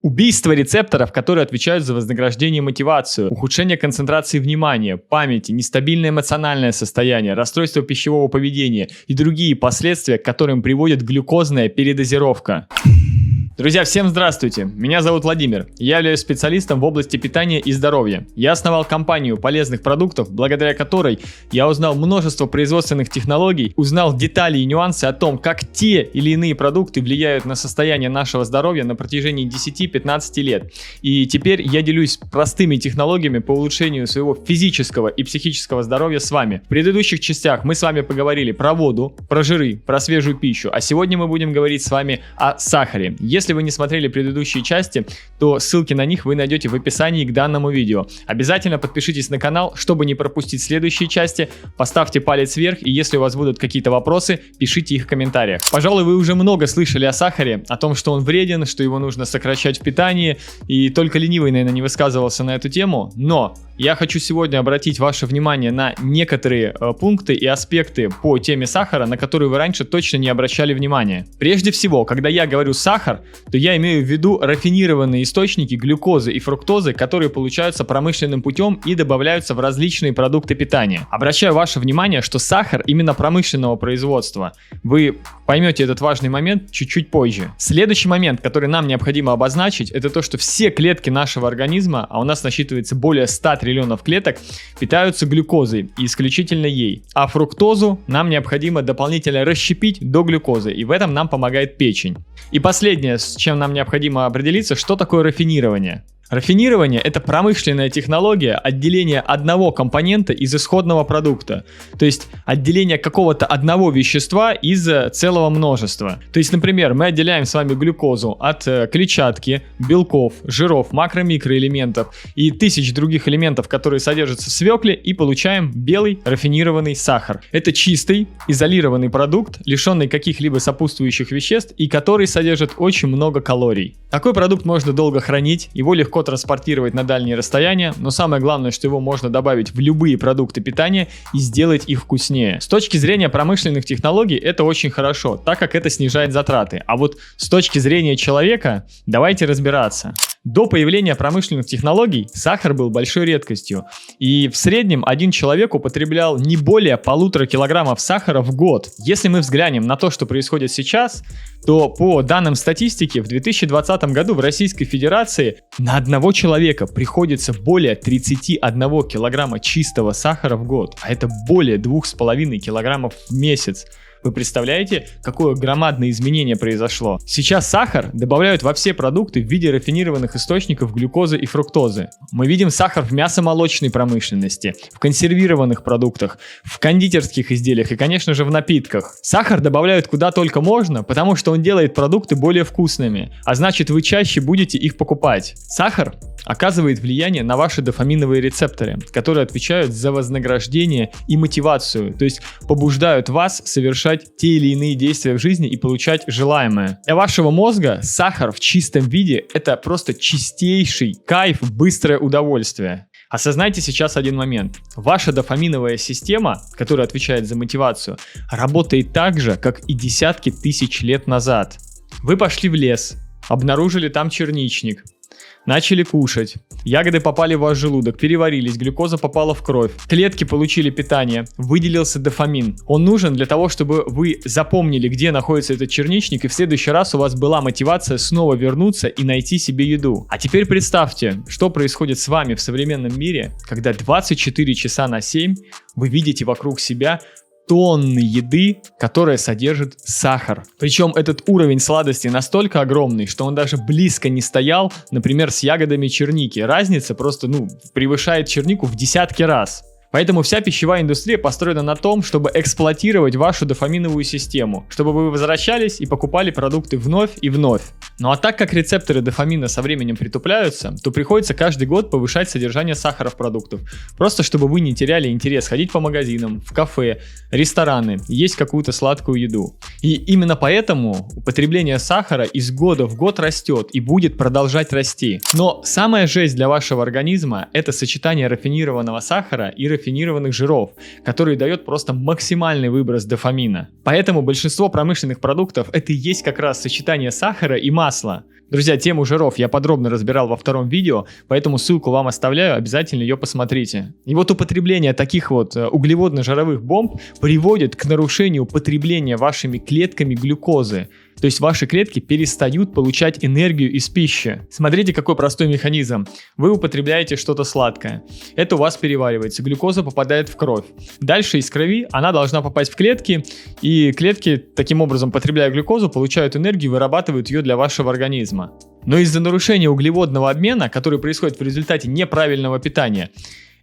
Убийство рецепторов, которые отвечают за вознаграждение и мотивацию, ухудшение концентрации внимания, памяти, нестабильное эмоциональное состояние, расстройство пищевого поведения и другие последствия, к которым приводит глюкозная передозировка. Друзья, всем здравствуйте! Меня зовут Владимир. Я являюсь специалистом в области питания и здоровья. Я основал компанию полезных продуктов, благодаря которой я узнал множество производственных технологий, узнал детали и нюансы о том, как те или иные продукты влияют на состояние нашего здоровья на протяжении 10-15 лет. И теперь я делюсь простыми технологиями по улучшению своего физического и психического здоровья с вами. В предыдущих частях мы с вами поговорили про воду, про жиры, про свежую пищу, а сегодня мы будем говорить с вами о сахаре. Если вы не смотрели предыдущие части, то ссылки на них вы найдете в описании к данному видео. Обязательно подпишитесь на канал, чтобы не пропустить следующие части, поставьте палец вверх, и если у вас будут какие-то вопросы, пишите их в комментариях. Пожалуй, вы уже много слышали о сахаре, о том, что он вреден, что его нужно сокращать в питании, и только ленивый, наверное, не высказывался на эту тему, но я хочу сегодня обратить ваше внимание на некоторые пункты и аспекты по теме сахара, на которые вы раньше точно не обращали внимания. Прежде всего, когда я говорю сахар, то я имею в виду рафинированные источники глюкозы и фруктозы, которые получаются промышленным путем и добавляются в различные продукты питания. Обращаю ваше внимание, что сахар именно промышленного производства. Вы поймете этот важный момент чуть-чуть позже. Следующий момент, который нам необходимо обозначить, это то, что все клетки нашего организма, а у нас насчитывается более 100 триллионов клеток, питаются глюкозой и исключительно ей. А фруктозу нам необходимо дополнительно расщепить до глюкозы, и в этом нам помогает печень. И последнее, с чем нам необходимо определиться, что такое рафинирование. Рафинирование – это промышленная технология отделения одного компонента из исходного продукта, то есть отделение какого-то одного вещества из целого множества. То есть, например, мы отделяем с вами глюкозу от клетчатки, белков, жиров, макро-микроэлементов и тысяч других элементов, которые содержатся в свекле, и получаем белый рафинированный сахар. Это чистый, изолированный продукт, лишенный каких-либо сопутствующих веществ и который содержит очень много калорий. Такой продукт можно долго хранить, его легко транспортировать на дальние расстояния, но самое главное, что его можно добавить в любые продукты питания и сделать их вкуснее. С точки зрения промышленных технологий это очень хорошо, так как это снижает затраты. А вот с точки зрения человека, давайте разбираться. До появления промышленных технологий сахар был большой редкостью, и в среднем один человек употреблял не более 1,5 килограммов сахара в год. Если мы взглянем на то, что происходит сейчас, то по данным статистики в 2020 году в Российской Федерации на одного человека приходится более 31 килограмма чистого сахара в год, а это более 2,5 килограммов в месяц. Вы представляете, какое громадное изменение произошло? Сейчас сахар добавляют во все продукты в виде рафинированных источников глюкозы и фруктозы. Мы видим сахар в мясомолочной промышленности, в консервированных продуктах, в кондитерских изделиях и, конечно же, в напитках. Сахар добавляют куда только можно, потому что он делает продукты более вкусными, а значит, вы чаще будете их покупать. Сахар оказывает влияние на ваши дофаминовые рецепторы, которые отвечают за вознаграждение и мотивацию, то есть побуждают вас совершать те или иные действия в жизни и получать желаемое. Для вашего мозга сахар в чистом виде – это просто чистейший кайф, быстрое удовольствие. Осознайте сейчас один момент. Ваша дофаминовая система, которая отвечает за мотивацию, работает так же, как и десятки тысяч лет назад. Вы пошли в лес, обнаружили там черничник, начали кушать. Ягоды попали в ваш желудок, переварились, глюкоза попала в кровь. Клетки получили питание, выделился дофамин. Он нужен для того, чтобы вы запомнили, где находится этот черничник, и в следующий раз у вас была мотивация снова вернуться и найти себе еду. А теперь представьте, что происходит с вами в современном мире, когда 24 часа на 7 вы видите вокруг себя тонны еды, которая содержит сахар. Причем этот уровень сладости настолько огромный, что он даже близко не стоял, например, с ягодами черники. Разница просто, превышает чернику в десятки раз. Поэтому вся пищевая индустрия построена на том, чтобы эксплуатировать вашу дофаминовую систему, чтобы вы возвращались и покупали продукты вновь и вновь. Ну а так как рецепторы дофамина со временем притупляются, то приходится каждый год повышать содержание сахара в продуктах, просто чтобы вы не теряли интерес ходить по магазинам, в кафе, рестораны, есть какую-то сладкую еду. И именно поэтому употребление сахара из года в год растет и будет продолжать расти. Но самая жесть для вашего организма – это сочетание рафинированного сахара и нерафинированных жиров, который дает просто максимальный выброс дофамина. Поэтому большинство промышленных продуктов это и есть как раз сочетание сахара и масла. Друзья, тему жиров я подробно разбирал во втором видео, поэтому ссылку вам оставляю, обязательно ее посмотрите. И вот употребление таких вот углеводно-жировых бомб приводит к нарушению потребления вашими клетками глюкозы. То есть ваши клетки перестают получать энергию из пищи. Смотрите, какой простой механизм. Вы употребляете что-то сладкое. Это у вас переваривается, глюкоза попадает в кровь. Дальше из крови она должна попасть в клетки, и клетки, таким образом, потребляя глюкозу, получают энергию и вырабатывают ее для вашего организма. Но из-за нарушения углеводного обмена, который происходит в результате неправильного питания,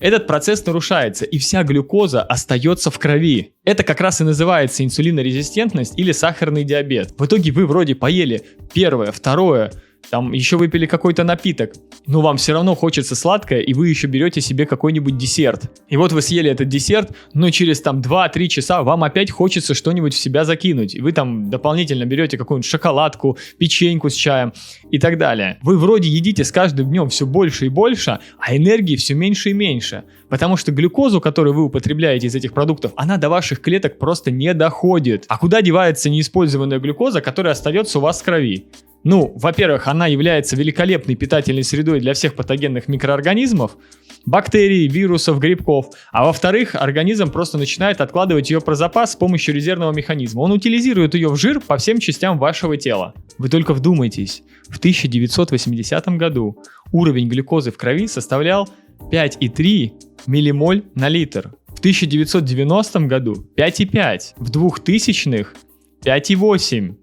этот процесс нарушается, и вся глюкоза остается в крови. Это как раз и называется инсулинорезистентность или сахарный диабет. В итоге вы вроде поели первое, второе, там еще выпили какой-то напиток, но вам все равно хочется сладкое, и вы еще берете себе какой-нибудь десерт. И вот вы съели этот десерт, но через там 2-3 часа вам опять хочется что-нибудь в себя закинуть. И вы там дополнительно берете какую-нибудь шоколадку, печеньку с чаем и так далее. Вы вроде едите с каждым днем все больше и больше, а энергии все меньше и меньше. Потому что глюкозу, которую вы употребляете из этих продуктов, она до ваших клеток просто не доходит. А куда девается неиспользованная глюкоза, которая остается у вас в крови? Ну, во-первых, она является великолепной питательной средой для всех патогенных микроорганизмов, бактерий, вирусов, грибков. А во-вторых, организм просто начинает откладывать ее про запас с помощью резервного механизма. Он утилизирует ее в жир по всем частям вашего тела. Вы только вдумайтесь, в 1980 году уровень глюкозы в крови составлял 5,3 миллимоль на литр. В 1990 году 5,5. В 2000-х 5,8.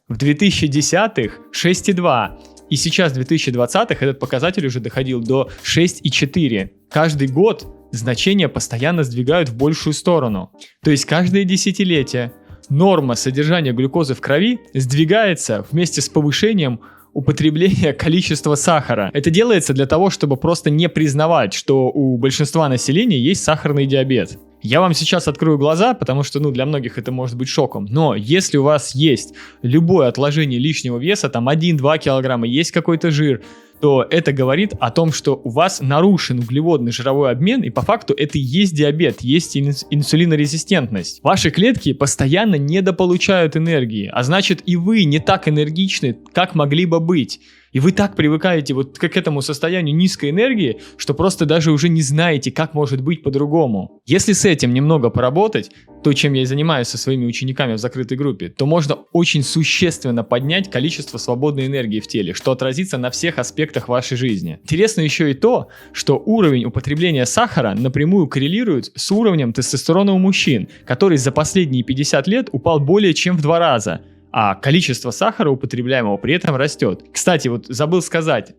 В 2010-х 6,2. И сейчас в 2020-х этот показатель уже доходил до 6,4. Каждый год значения постоянно сдвигают в большую сторону. То есть каждое десятилетие норма содержания глюкозы в крови сдвигается вместе с повышением употребления количества сахара. Это делается для того, чтобы просто не признавать, что у большинства населения есть сахарный диабет. Я вам сейчас открою глаза, потому что, для многих это может быть шоком. Но если у вас есть любое отложение лишнего веса, там 1-2 килограмма, есть какой-то жир, то это говорит о том, что у вас нарушен углеводный жировой обмен, и по факту это и есть диабет, есть инсулинорезистентность. Ваши клетки постоянно недополучают энергии, а значит и вы не так энергичны, как могли бы быть. И вы так привыкаете вот к этому состоянию низкой энергии, что просто даже уже не знаете, как может быть по-другому. Если с этим немного поработать, то, чем я и занимаюсь со своими учениками в закрытой группе, то можно очень существенно поднять количество свободной энергии в теле, что отразится на всех аспектах вашей жизни. Интересно еще и то, что уровень употребления сахара напрямую коррелирует с уровнем тестостерона у мужчин, который за последние 50 лет упал более чем в 2 раза. А количество сахара употребляемого при этом растет. Кстати, вот забыл сказать,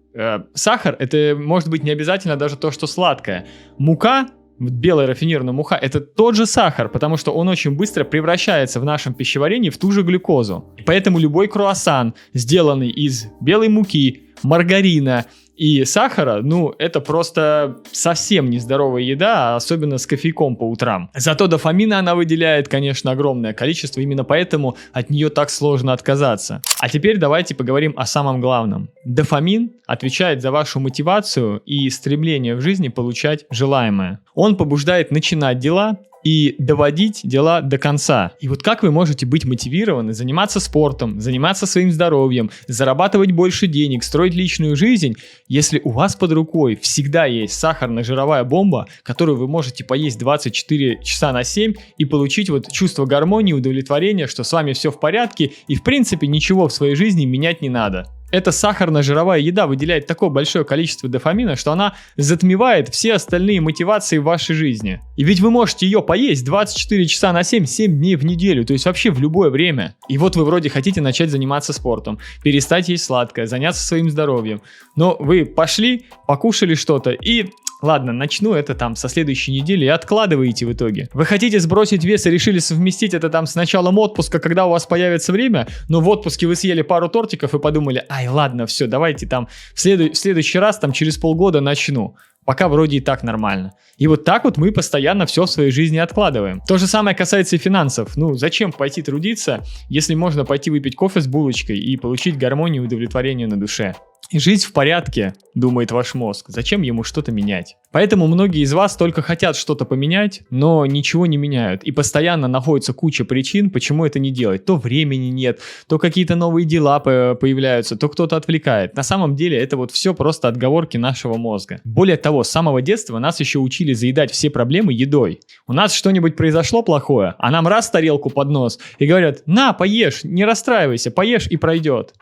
сахар это может быть не обязательно даже то, что сладкое. Мука, белая рафинированная мука, это тот же сахар, потому что он очень быстро превращается в нашем пищеварении в ту же глюкозу. Поэтому любой круассан, сделанный из белой муки, маргарина и сахара, это просто совсем нездоровая еда, особенно с кофейком по утрам. Зато дофамина она выделяет, конечно, огромное количество, именно поэтому от нее так сложно отказаться. А теперь давайте поговорим о самом главном. Дофамин отвечает за вашу мотивацию и стремление в жизни получать желаемое. Он побуждает начинать дела и доводить дела до конца. И вот как вы можете быть мотивированы заниматься спортом, заниматься своим здоровьем, зарабатывать больше денег, строить личную жизнь, если у вас под рукой всегда есть сахарно-жировая бомба, которую вы можете поесть 24 часа на 7 и получить вот чувство гармонии, удовлетворения, что с вами все в порядке и в принципе ничего в своей жизни менять не надо. Эта сахарно-жировая еда выделяет такое большое количество дофамина, что она затмевает все остальные мотивации в вашей жизни. И ведь вы можете ее поесть 24 часа на 7 дней в неделю, то есть вообще в любое время. И вот вы вроде хотите начать заниматься спортом, перестать есть сладкое, заняться своим здоровьем. Но вы пошли, покушали что-то и... Ладно, начну это там со следующей недели и откладываете в итоге. Вы хотите сбросить вес и решили совместить это там с началом отпуска, когда у вас появится время, но в отпуске вы съели пару тортиков и подумали, ладно, все, давайте там в следующий раз там через полгода начну. Пока вроде и так нормально. И вот так вот мы постоянно все в своей жизни откладываем. То же самое касается и финансов. Зачем пойти трудиться, если можно пойти выпить кофе с булочкой и получить гармонию и удовлетворение на душе? И жизнь в порядке, думает ваш мозг. Зачем ему что-то менять? Поэтому многие из вас только хотят что-то поменять, но ничего не меняют. И постоянно находится куча причин, почему это не делать. То времени нет, то какие-то новые дела появляются, то кто-то отвлекает. На самом деле это вот все просто отговорки нашего мозга. Более того, с самого детства нас еще учили заедать все проблемы едой. У нас что-нибудь произошло плохое, а нам раз тарелку под нос и говорят: на, поешь, не расстраивайся, поешь и пройдет.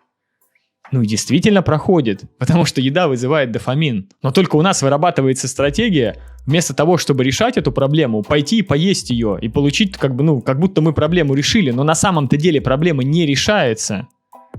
Ну и действительно проходит, потому что еда вызывает дофамин. Но только у нас вырабатывается стратегия, вместо того, чтобы решать эту проблему, пойти и поесть ее и получить как будто мы проблему решили, но на самом-то деле проблема не решается.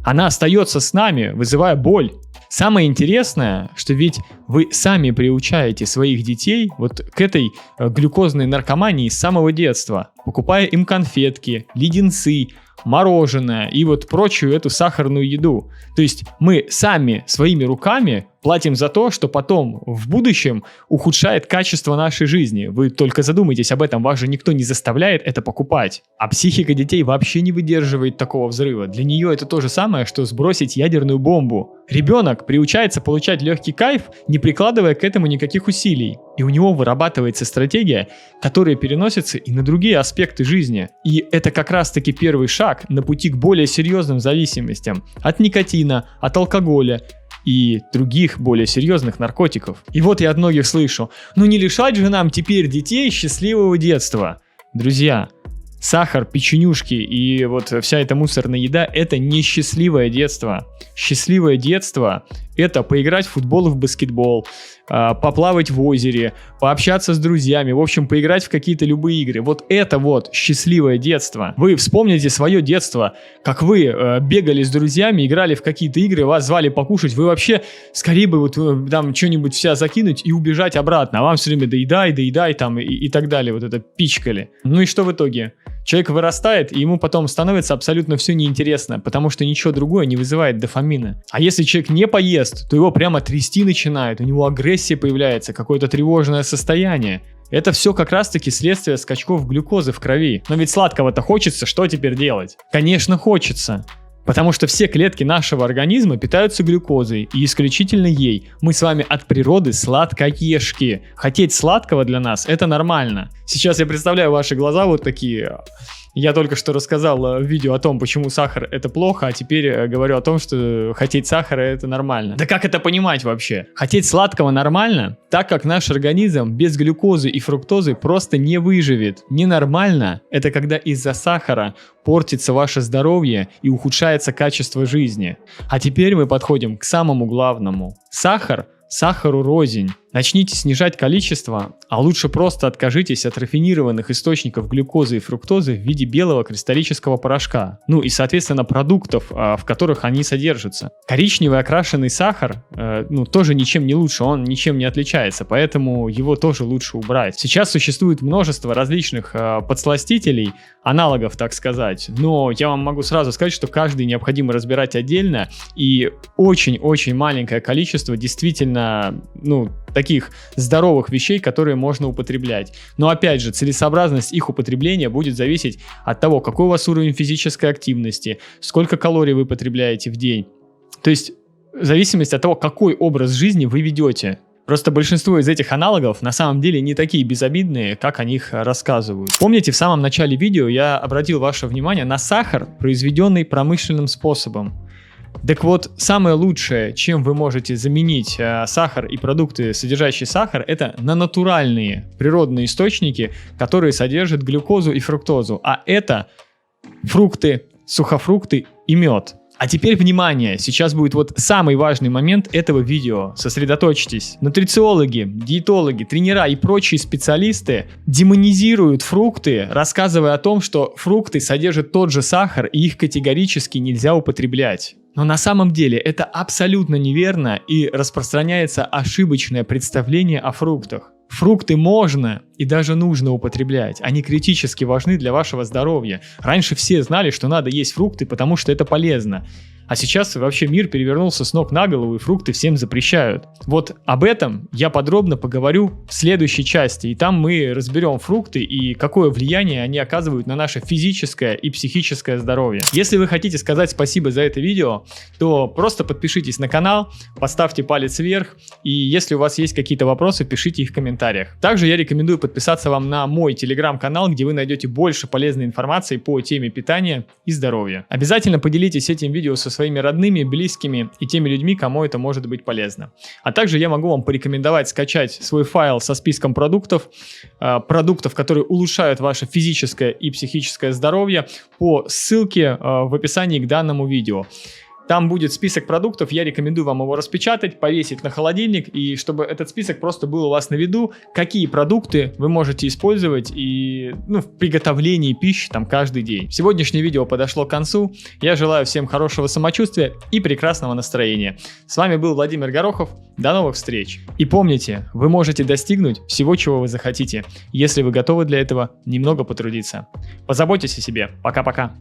Она остается с нами, вызывая боль. Самое интересное, что ведь вы сами приучаете своих детей вот к этой глюкозной наркомании с самого детства, покупая им конфетки, леденцы, мороженое и вот прочую эту сахарную еду. То есть мы сами своими руками платим за то, что потом в будущем ухудшает качество нашей жизни. Вы только задумайтесь об этом, вас же никто не заставляет это покупать. А психика детей вообще не выдерживает такого взрыва. Для нее это то же самое, что сбросить ядерную бомбу. Ребенок приучается получать легкий кайф, не прикладывая к этому никаких усилий. И у него вырабатывается стратегия, которая переносится и на другие аспекты жизни. И это как раз-таки первый шаг на пути к более серьезным зависимостям от никотина, от алкоголя и других более серьезных наркотиков. И вот я от многих слышу: ну не лишать же нам теперь детей счастливого детства. Друзья, сахар, печенюшки и вот вся эта мусорная еда – это не счастливое детство. Счастливое детство – это поиграть в футбол и в баскетбол, поплавать в озере, пообщаться с друзьями, в общем, поиграть в какие-то любые игры. Вот это вот счастливое детство. Вы вспомните свое детство, как вы бегали с друзьями, играли в какие-то игры, вас звали покушать, вы вообще скорее бы вот там что-нибудь в себя закинуть и убежать обратно, а вам все время доедай там и так далее, вот это пичкали. Ну и что в итоге? Человек вырастает, и ему потом становится абсолютно все неинтересно, потому что ничего другое не вызывает дофамина. А если человек не поест, то его прямо трясти начинает, у него агрессия появляется, какое-то тревожное состояние. Это все как раз-таки следствие скачков глюкозы в крови. Но ведь сладкого-то хочется, что теперь делать? Конечно, хочется. Потому что все клетки нашего организма питаются глюкозой, и исключительно ей. Мы с вами от природы сладкоежки. Хотеть сладкого для нас – это нормально. Сейчас я представляю ваши глаза вот такие. Я только что рассказал в видео о том, почему сахар – это плохо, а теперь говорю о том, что хотеть сахара – это нормально. Да как это понимать вообще? Хотеть сладкого нормально, так как наш организм без глюкозы и фруктозы просто не выживет. Ненормально – это когда из-за сахара портится ваше здоровье и ухудшается качество жизни. А теперь мы подходим к самому главному. Сахару рознь. Начните снижать количество, а лучше просто откажитесь от рафинированных источников глюкозы и фруктозы в виде белого кристаллического порошка. Ну и, соответственно, продуктов, в которых они содержатся. Коричневый окрашенный сахар, тоже ничем не лучше, он ничем не отличается, поэтому его тоже лучше убрать. Сейчас существует множество различных подсластителей, аналогов, так сказать, но я вам могу сразу сказать, что каждый необходимо разбирать отдельно, и очень-очень маленькое количество действительно, таких здоровых вещей, которые можно употреблять. Но опять же, целесообразность их употребления будет зависеть от того, какой у вас уровень физической активности, сколько калорий вы потребляете в день. То есть зависимость от того, какой образ жизни вы ведете. Просто большинство из этих аналогов на самом деле не такие безобидные, как о них рассказывают. Помните, в самом начале видео я обратил ваше внимание на сахар, произведенный промышленным способом. Так вот, самое лучшее, чем вы можете заменить сахар и продукты, содержащие сахар, это на натуральные природные источники, которые содержат глюкозу и фруктозу. А это фрукты, сухофрукты и мед. А теперь внимание, сейчас будет вот самый важный момент этого видео. Сосредоточьтесь. Нутрициологи, диетологи, тренера и прочие специалисты демонизируют фрукты, рассказывая о том, что фрукты содержат тот же сахар и их категорически нельзя употреблять. Но на самом деле это абсолютно неверно и распространяется ошибочное представление о фруктах. Фрукты можно и даже нужно употреблять, они критически важны для вашего здоровья. Раньше все знали, что надо есть фрукты, потому что это полезно. А сейчас вообще мир перевернулся с ног на голову, и фрукты всем запрещают. Вот об этом я подробно поговорю в следующей части, и там мы разберем фрукты и какое влияние они оказывают на наше физическое и психическое здоровье. Если вы хотите сказать спасибо за это видео, то просто подпишитесь на канал, поставьте палец вверх, и если у вас есть какие-то вопросы, пишите их в комментариях. Также я рекомендую подписаться вам на мой телеграм-канал, где вы найдете больше полезной информации по теме питания и здоровья. Обязательно поделитесь этим видео со своими родными, близкими и теми людьми, кому это может быть полезно. А также я могу вам порекомендовать скачать свой файл со списком продуктов, которые улучшают ваше физическое и психическое здоровье по ссылке в описании к данному видео. Там будет список продуктов, я рекомендую вам его распечатать, повесить на холодильник, и чтобы этот список просто был у вас на виду, какие продукты вы можете использовать в приготовлении пищи там каждый день. Сегодняшнее видео подошло к концу, я желаю всем хорошего самочувствия и прекрасного настроения. С вами был Владимир Горохов, до новых встреч. И помните, вы можете достигнуть всего, чего вы захотите, если вы готовы для этого немного потрудиться. Позаботьтесь о себе, пока-пока.